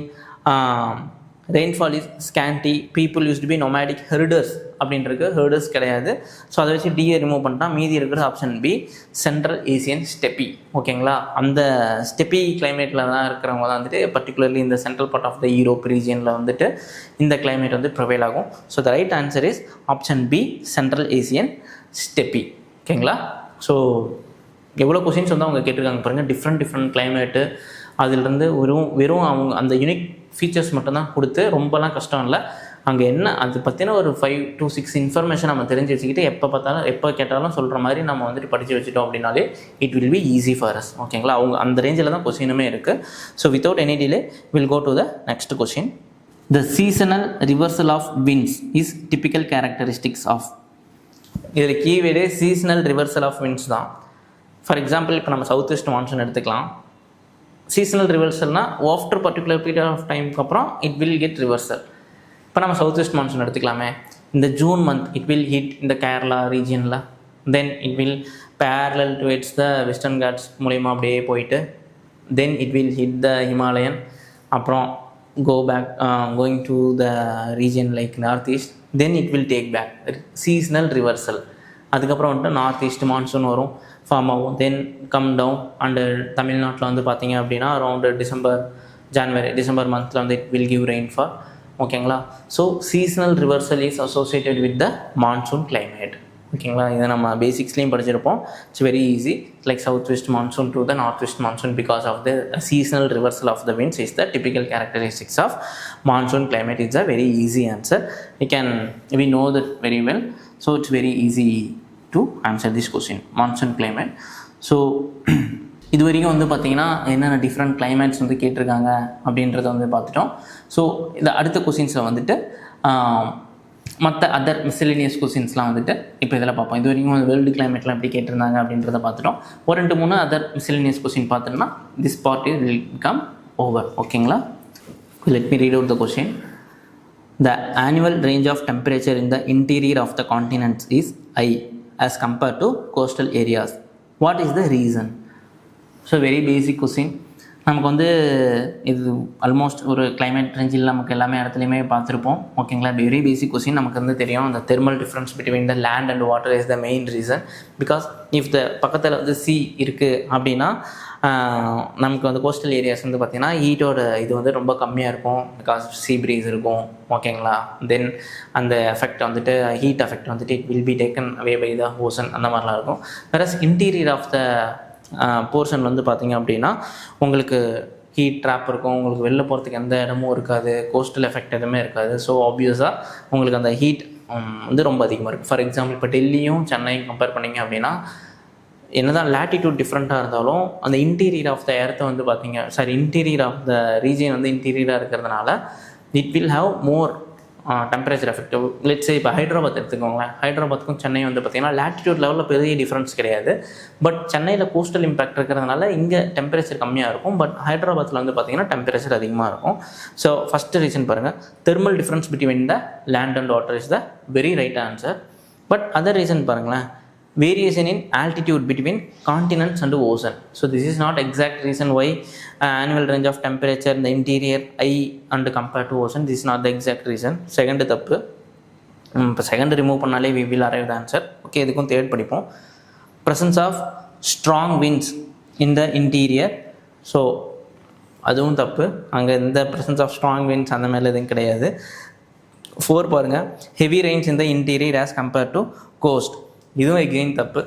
rainfall is scanty, people use to be nomadic herders அப்படின்றது ஹெர்டர்ஸ் கிடையாது. ஸோ அதை வச்சு டிஏ ரிமூவ் பண்ணிட்டால் மீதி இருக்கிற option B central Asian steppe. ஓகேங்களா, அந்த ஸ்டெப்பி கிளைமேட்டில் தான் இருக்கிறவங்க தான் வந்துட்டு பர்டிகுலர்லி இந்த central part of the Europe ரீஜியனில் வந்துட்டு இந்த கிளைமேட் வந்து ப்ரிவைல் ஆகும். So the right answer is option B central Asian steppe. ஓகேங்களா, ஸோ எவ்வளோ கொஷின்ஸ் வந்து அவங்க கேட்டிருக்காங்க பாருங்கள். டிஃப்ரெண்ட் கிளைமேட்டு, அதிலிருந்து வெறும் அவங்க அந்த யூனிக் ஃபீச்சர்ஸ் மட்டும்தான் கொடுத்து ரொம்பலாம் கஷ்டம் இல்லை. அங்கே என்ன அது பற்றின ஒரு 5 to 6 இன்ஃபர்மேஷன் நம்ம தெரிஞ்சு வச்சுக்கிட்டு எப்போ கேட்டாலும் சொல்கிற மாதிரி நம்ம வந்துட்டு படித்து வச்சுட்டோம் அப்படின்னாலே it will be easy for us. ஓகேங்களா, அவங்க அந்த ரேஞ்சில் தான் கொஷினுமே இருக்குது. So without any delay will go to the next question. The seasonal reversal of winds is typical characteristics of. இதில் கீவேர்டே சீசனல் ரிவர்சல் ஆஃப் விண்ட்ஸ் தான். ஃபார் எக்ஸாம்பிள் இப்போ நம்ம சவுத் வெஸ்ட் மான்சூன் எடுத்துக்கலாம். சீசனல் ரிவர்சல்னால் ஆஃப்டர் பர்டிகுலர் பீரியட் ஆஃப் டைமுக்கு அப்புறம் it will get reversal. இப்போ நம்ம சவுத் வெஸ்ட் மான்சூன் எடுத்துக்கலாமே, இந்த June month it will hit இந்த கேரளா ரீஜியனில், then it will parallel towards the Western Ghats மூலயமா அப்படியே போயிட்டு then it will hit the Himalayan, அப்புறம் going to the region like north east, then it will take back seasonal reversal. அதுக்கப்புறம் வந்துட்டு north east monsoon வரும், form ஆகும், தென் கம் டவுன். அண்டு தமிழ்நாட்டில் வந்து பார்த்திங்க அப்படின்னா அரௌண்டு டிசம்பர் மந்தில் வந்து இட் வில் கிவ் ரெயின்ஃபால். ஓகேங்களா, so seasonal reversal is associated with the monsoon climate. ஓகேங்களா, இதை நம்ம பேசிக்ஸ்லேயும் படிச்சிருப்போம். It's very easy, like south west monsoon to the north west monsoon because of the seasonal reversal of the winds is the typical characteristics of monsoon climate. It's a very easy answer. We know that very well, so it's very easy to answer this question, monsoon climate. So இது வரைக்கும் வந்து பார்த்திங்கன்னா என்னென்ன different climates வந்து கேட்டிருக்காங்க அப்படின்றத வந்து பார்த்துட்டோம். ஸோ இந்த அடுத்த கொஷின்ஸில் வந்துட்டு மற்ற அதர் மிஸ்செலேனியஸ் கொஷின்ஸ்லாம் வந்துட்டு இப்போ இதில் பார்ப்போம். இது வரைக்கும் வேர்ல்டு கிளைமேட்லாம் எப்படி கேட்டிருந்தாங்க அப்படின்றத பார்த்துட்டோம். ஒரு 2-3 அதர் மிஸ்செலேனியஸ் கொஷின் பார்த்துட்டோம்னா this part is will come over. ஓகேங்களா, let me read out the question. The annual range of temperature in the interior of the continents is high as compared to coastal areas. What is the reason? So very basic question. நமக்கு வந்து இது almost ஒரு climate ரேஞ்சில் நமக்கு எல்லாமே இடத்துலையுமே பார்த்துருப்போம். ஓகேங்களா, வெரி பேசிக் கொஸ்டின். நமக்கு வந்து தெரியும் இந்த thermal difference between the land and water is the main reason. Because if the பக்கத்தில் வந்து சி இருக்குது அப்படின்னா நமக்கு வந்து கோஸ்டல் ஏரியாஸ் வந்து பார்த்திங்கன்னா ஹீட்டோட இது வந்து ரொம்ப கம்மியாக இருக்கும் பிகாஸ் சி ப்ரீஸ் இருக்கும். ஓகேங்களா, தென் அந்த எஃபெக்ட் வந்துட்டு ஹீட் எஃபெக்ட் வந்துட்டு it will be taken away by the ocean அந்த மாதிரிலாம் இருக்கும். Whereas interior of the portion வந்து பார்த்திங்க அப்படின்னா உங்களுக்கு ஹீட் ட்ராப் இருக்கும், உங்களுக்கு வெளில போகிறதுக்கு எந்த இடமும் இருக்காது, கோஸ்டல் எஃபெக்ட் எதுவுமே இருக்காது. ஸோ ஆப்வியஸாக உங்களுக்கு அந்த ஹீட் வந்து ரொம்ப அதிகமாக இருக்கும். ஃபார் எக்ஸாம்பிள் இப்போ டெல்லியும் சென்னையும் கம்பேர் பண்ணிங்க அப்படின்னா என்னதான் லேட்டிடியூட் டிஃப்ரெண்ட்டாக இருந்தாலும் அந்த இன்டீரியர் ஆஃப் த எர்த்தை வந்து பார்த்தீங்க இன்டீரியர் ஆஃப் த ரீஜியன் வந்து இன்டீரியராக இருக்கிறதுனால it will have more temperature effect. Let's say இப்போ ஹைதராபாத் எடுத்துக்கோங்களேன். ஹைதராபாத்துக்கும் சென்னை வந்து பார்த்திங்கன்னா லேட்டிடியூட் லெவலில் பெரிய டிஃப்ரென்ஸ் கிடையாது. பட் சென்னையில் கோஸ்டல் இம்பேக்ட் இருக்கிறதுனால இங்கே டெம்பரேச்சர் கம்மியாக இருக்கும். பட் ஹைதராபாத்தில் வந்து பார்த்திங்கன்னா டெம்பரேச்சர் அதிகமாக இருக்கும். ஸோ ஃபஸ்ட்டு ரீசன் பாருங்கள், thermal difference between the land and water is the very right answer. But other reason பாருங்களேன், variation in altitude between continents and ocean. So this is not exact reason why annual range of temperature in the interior high and compared to ocean. This is not the exact reason. Second தப்பு. இப்போ second remove பண்ணாலே we will arrive the answer. Okay, இதுக்கும் third படிப்போம். presence of strong winds in the interior. So அதுவும் தப்பு. அங்கே இந்த presence of strong winds அந்த மேலே எதுவும் கிடையாது. 4 பாருங்கள், heavy rains in the interior as compared to coast. இதுவும் எகெயின் தப்பு.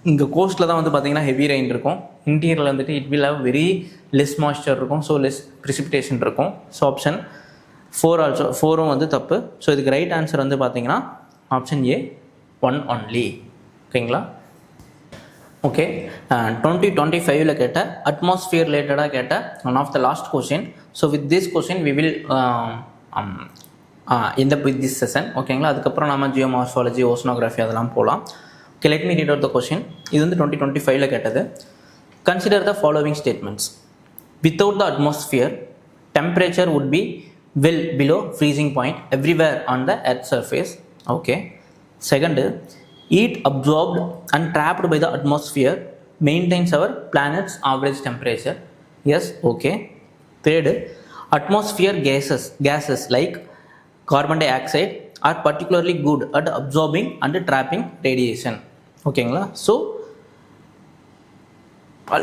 இங்கே கோஸ்ட்டில் தான் வந்து பார்த்திங்கன்னா ஹெவி ரெயின் இருக்கும். இன்டீரியரில் வந்துட்டு it will have very less moisture இருக்கும். ஸோ லெஸ் ப்ரிசிபிடேஷன் இருக்கும். ஸோ ஆப்ஷன் 4 ஆல்சோ 4ம் வந்து தப்பு. ஸோ இதுக்கு ரைட் ஆன்சர் வந்து பார்த்திங்கன்னா ஆப்ஷன் ஏ 1 ஒன்லி. ஓகேங்களா? ஓகே, 2025 கேட்ட அட்மாஸ்ஃபியர் ரிலேட்டடாக கேட்ட one of the last question. So with this question we will end this session. ஓகேங்களா? அதுக்கப்புறம் நம்ம ஜியோமார்ஃபாலஜி, ஓசனோகிராஃபி அதெல்லாம் போகலாம். Okay, let me read out the question. இது வந்து 2025 கேட்டது. Consider the following statements. Without the atmosphere temperature would be well below freezing point everywhere on the earth surface. Okay. Second, heat absorbed and trapped by the atmosphere maintains our planet's average temperature. Yes, okay. Third, atmosphere gases like carbon dioxide are particularly good at absorbing and trapping radiation. ஓகேங்களா? So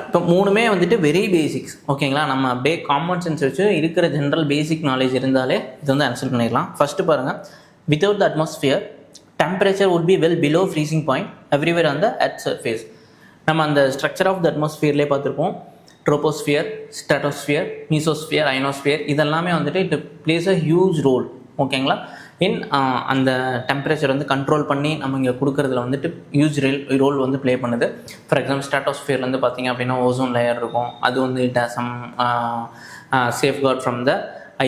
இப்போ மூணுமே வந்துட்டு very basics. ஓகேங்களா? நம்ம அப்படியே common sense வச்சு இருக்கிற general basic knowledge இருந்தாலே இது வந்து ஆன்சர் பண்ணிடலாம். ஃபஸ்ட்டு பாருங்கள், without the atmosphere temperature would be well below freezing point everywhere on the earth surface. நம்ம அந்த ஸ்ட்ரக்சர் ஆஃப் த அட்மாஸ்ஃபியர்லேயே பார்த்துருப்போம். ட்ரோபோஸ்ஃபியர், ஸ்ட்ராட்டோஸ்ஃபியர், மீசோஸ்ஃபியர், அயனோஸ்ஃபியர் இதெல்லாமே வந்துட்டு it plays a huge role. ஓகேங்களா? இன் அந்த டெம்பரேச்சர் வந்து கண்ட்ரோல் பண்ணி நம்ம இங்கே கொடுக்குறதுல வந்துட்டு ஹியூஜ் ரோல் வந்து ப்ளே பண்ணுது. ஃபார் எக்ஸாம்பிள் ஸ்ட்ராட்டோஸ்ஃபியர் வந்து பார்த்திங்க அப்படின்னா ஓசோன் லேயர் இருக்கும். அது வந்து it has some safeguard from the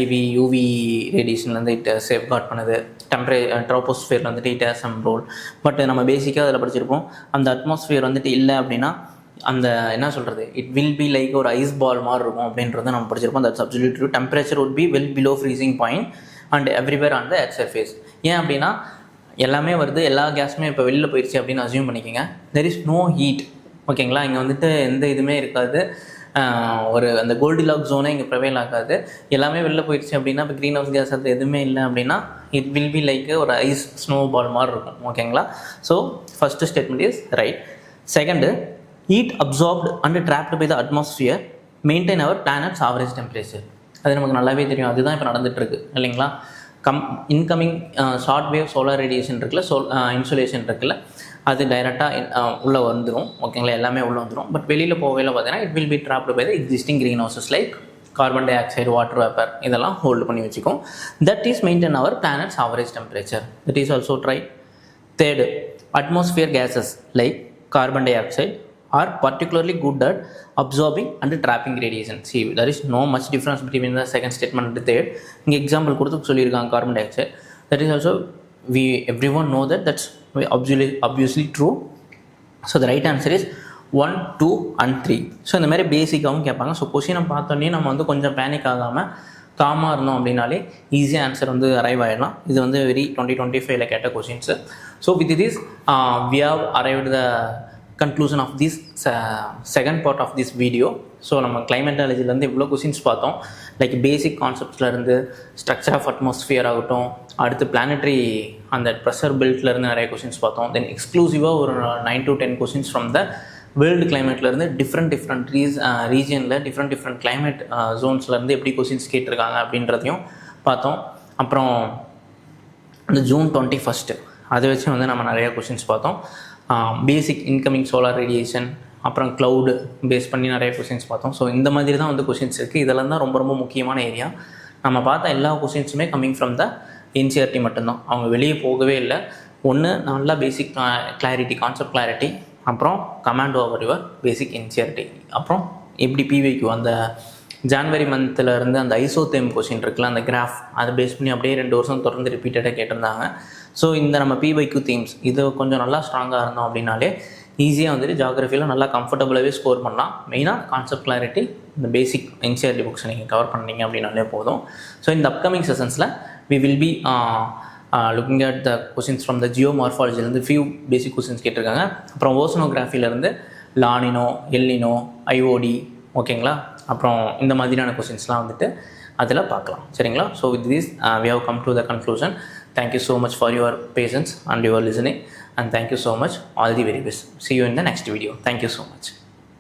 IV UV ரேடியேஷன்லேருந்து இட் சேஃப்கார்ட் பண்ணுது. ட்ரோபோஸ்ஃபியர் வந்துட்டு it has some role. But நம்ம பேசிக்காக அதில் படிச்சிருப்போம். அந்த அட்மாஸ்ஃபியர் வந்துட்டு இல்லை அப்படின்னா அந்த என்ன சொல்கிறது, இட் வில் பி லைக் ஒரு ஐஸ் பால் மாதிரி இருக்கும் அப்படின்றத நம்ம படிச்சிருப்போம். That's absolutely true. Temperature would be well below freezing point and everywhere on the earth surface. ஏன் அப்படின்னா எல்லாமே வருது, எல்லா கேஸுமே இப்போ வெளியில் போயிடுச்சு அப்படின்னு அசியூம் பண்ணிக்கோங்க. There is no heat. ஓகேங்களா? இங்கே வந்துட்டு எந்த இதுவுமே இருக்காது. ஒரு அந்த கோல்டிலாக் ஜோனே இங்கே ப்ரிவைல் ஆகாது. எல்லாமே வெளில போயிடுச்சு அப்படின்னா இப்போ க்ரீன் ஹவுஸ் கேஸ் அது எதுவுமே இல்லை அப்படின்னா இட் வில் பி லைக் ஒரு ஐஸ் ஸ்னோ பால் மாதிரி இருக்கும். ஓகேங்களா? So first statement is right. Second, heat absorbed and trapped by the atmosphere maintain our planet's average temperature. அது நமக்கு நல்லாவே தெரியும். அதுதான் இப்போ நடந்துகிட்ருக்கு இல்லைங்களா? Incoming short wave solar radiation இருக்குல்ல, இன்சுலேஷன் இருக்குல்ல, அது டைரெக்டாக உள்ளே வந்துடும். ஓகேங்களா? எல்லாமே உள்ளே வந்துடும். பட் வெளியில் போகையில் பார்த்தீங்கன்னா it will be trapped by the existing greenhouses like carbon dioxide, water vapour இதெல்லாம் ஹோல்டு பண்ணி வச்சுக்கும். That is maintain our planet's average temperature. That is also right. Third, atmosphere gases like carbon dioxide are particularly good at absorbing and trapping radiation. See, there is no much difference between the second statement and the third. இங்கே example கொடுத்து சொல்லியிருக்காங்க carbon di oxide. That is also everyone know that's obviously true. So the right answer is 1, 2 and 3. So இந்த மாதிரி பேசிக்காகவும் கேட்பாங்க. So கொஷினை பார்த்தோன்னே நம்ம வந்து கொஞ்சம் பேனிக் ஆகாமல் காமாக இருந்தோம் அப்படின்னாலே ஈஸியாக ஆன்சர் வந்து அரைவ் ஆகிடலாம். இது வந்து வெரி 2025 கேட்ட questions. So with this we have arrived the conclusion of this second part of this video. So நம்ம கிளைமேட்டாலஜிலேருந்து இவ்வளோ கொஷின்ஸ் பார்த்தோம். லைக் பேசிக் கான்செப்ட்ஸ்லேருந்து ஸ்ட்ரக்சர் ஆஃப் அட்மாஸ்ஃபியர் ஆகட்டும், அடுத்து பிளானட்ரி அந்த ப்ரெஷர் பெல்ட்லேருந்து நிறைய கொஷின்ஸ் பார்த்தோம். தென் எக்ஸ்க்ளூசிவாக ஒரு 9 to 10 questions from the world கிளைமேட்லேருந்து டிஃப்ரெண்ட் ரீஜனில் டிஃப்ரெண்ட் கிளைமேட் ஜோன்ஸ்லேருந்து எப்படி கொஷின்ஸ் கேட்டிருக்காங்க அப்படின்றதையும் பார்த்தோம். அப்புறம் இந்த June 21 அதை வச்சு வந்து நம்ம நிறையா கொஷின்ஸ் பார்த்தோம். பேசிக் இன்கமிங் சோலார் ரேடியேஷன், அப்புறம் க்ளவுடு பேஸ் பண்ணி நிறைய கொஷின்ஸ் பார்த்தோம். ஸோ இந்த மாதிரி தான் வந்து கொஷின்ஸ் இருக்குது. இதெல்லாம் தான் ரொம்ப முக்கியமான ஏரியா. நம்ம பார்த்த எல்லா கொஷின்ஸுமே கம்மிங் ஃப்ரம் த என்சிஆர்டி மட்டும்தான். அவங்க வெளியே போகவே இல்லை. ஒன்று நல்லா பேசிக் கிளாரிட்டி, கான்செப்ட் கிளாரிட்டி, அப்புறம் command over your basic NCERT, அப்புறம் எப்படி பிவைக்கு அந்த ஜான்வரி மந்தில் இருந்து அந்த ஐசோதேம் கொஷின் இருக்குல்ல, அந்த கிராஃப் அதை பேஸ் பண்ணி அப்படியே 2 வருஷம் தொடர்ந்து ரிப்பீட்டடாக கேட்டிருந்தாங்க. ஸோ இந்த நம்ம பிவைக்யூ தீம்ஸ் இது கொஞ்சம் நல்லா ஸ்ட்ராங்காக இருந்தோம் அப்படின்னாலே ஈஸியாக வந்துட்டு ஜாகிரஃபியில் நல்லா கம்ஃபர்டபுளாகவே ஸ்கோர் பண்ணலாம். மெயினாக கான்செப்ட் கிளாரிட்டி, இந்த பேசிக் என்சிஆர்டி புக்ஸை நீங்கள் கவர் பண்ணீங்க அப்படின்னாலே போதும். ஸோ இந்த அப்கமிங் செஷன்ஸில் we will be looking at the questions from the ஜியோமார்ஃபாலஜிலேருந்து ஃபியூ பேசிக் கொஷின்ஸ் கேட்டிருக்காங்க. அப்புறம் ஓசனோகிராஃபிலேருந்து லானினோ, எல்லினோ, ஐஓடி, ஓகேங்களா, அப்புறம் இந்த மாதிரியான கொஷின்ஸ்லாம் வந்துட்டு அதில் பார்க்கலாம். சரிங்களா? So with this we have come to the conclusion. Thank you so much for your patience and your listening, and thank you so much. All the very best. See you in the next video. Thank you so much.